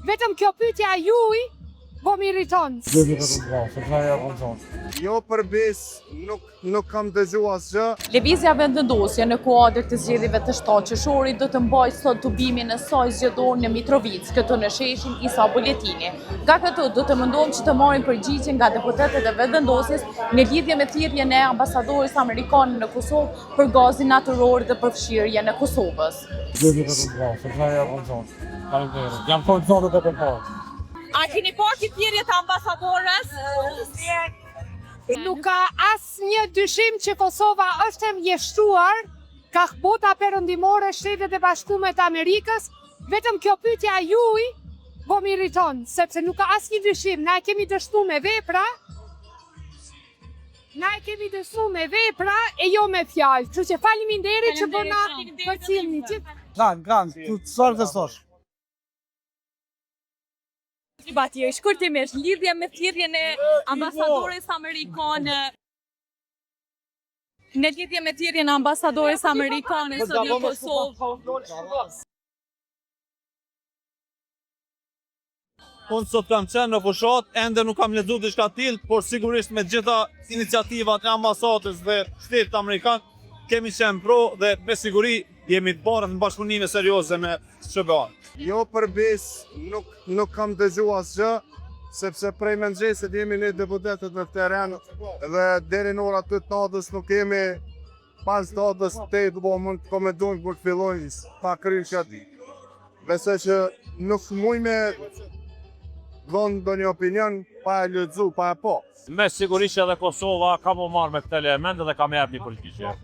Vetëm kjo pyetja juaj po më irriton. Jo përbes, nuk kam dëgjuar asgjë. Lëvizja vendendosje në kuadër të zgjedhjeve të shtatëshorit do të mbajë sot tubimin e saj zgjedhor në Mitrovic, këtu në sheshin Isa Buletini. Nga këtu do të mundohem që të marrim përgjigje nga deputetët e vendendosjes në lidhje me thirrjen e ambasadorit amerikan në Kosovë për gazin natyror dhe përfshirjen e Kosovës. A keni parë thirrjet e ambasadores? Nuk ka asnjë dyshim që Kosova është e mjeshtruar ka bota perëndimore, Shtetet e Bashkuara të Amerikës. Vetëm kjo pyetja juaj po më irriton, sepse nuk ka asnjë dyshim, na e kemi dështuar me vepra. Na e kemi dështuar me vepra e jo me fjalë. Kështu që faleminderit që po na përcjellni gjithë. Gran, tu çfarë të thosh? Shkurtimisht, lidhje me thirrjen e ambasadores amerikane. Në lidhje me thirrjen e ambasadores amerikane sot në Kosovë. Unë sot kam qenë në fushat, ende nuk kam lexuar diçka të tillë, por sigurisht me gjitha iniciativat e ambasadës dhe shtetit amerikan kemi qenë pro dhe me siguri jemi të parë në bashkëpunime serioze me SBA-n. Jo përbes, nuk kam dëgjuar asgjë, sepse prej mëngjesit jemi ne deputetët në teren dhe deri në ora 8 natës nuk kemi pas datës 8 do mund të komentojmë kur fillojnë pa kryer çati. Besoj që nuk muj me dhënë ndonjë opinion pa e lexuar, pa e po. Me sigurisht edhe Kosova ka më marrë me këtë element dhe ka më jep një përgjigje.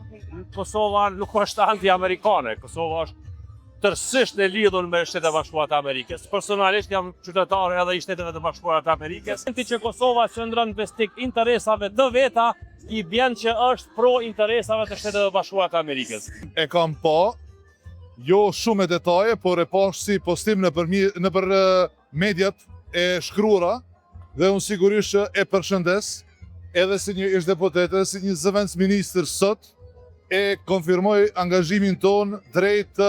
Kosova nuk është anti-amerikane, Kosova është tërësisht e lidhur me Shtetet e Bashkuara të Amerikës. Personalisht jam qytetar edhe i Shteteve të Bashkuara të Amerikës. Që Kosova qëndron bestik interesave të veta, i bën që është pro interesave të Shteteve të Bashkuara të Amerikës. E kam pa, jo shumë detaje, por e pash si postim nëpër mediat e shkruara dhe unë sigurisht që e përshëndes edhe si një ish deputet, edhe si një zëvendës ministër sot e konfirmoj angazhimin ton drejt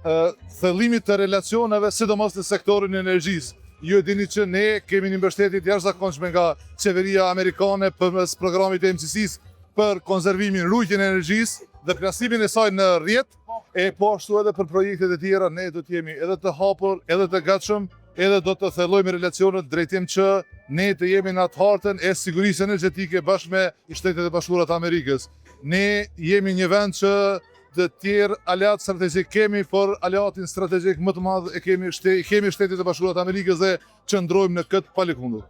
thëllimit të relacioneve, sidomos në sektorin e energjisë. Ju e dini që ne kemi një mbështetje të jashtëzakonshme nga qeveria amerikane përmes programit të MCC-s për konservimin, ruajtjen e energjisë dhe plasimin e saj në rrjet, e po ashtu edhe për projektet e tjera ne do të jemi edhe të hapur, edhe të gatshëm, edhe do të thellojmë relacionet drejtim që ne të jemi në atë hartën e sigurisë energjetike bashkë me Shtetet e Bashkuara të Amerikës. Ne jemi një vend që të tjerë aleat strategjik kemi, por aleatin strategjik më të madh e kemi Shtetet e Bashkuara të Amerikës dhe qëndrojmë në këtë palikundur.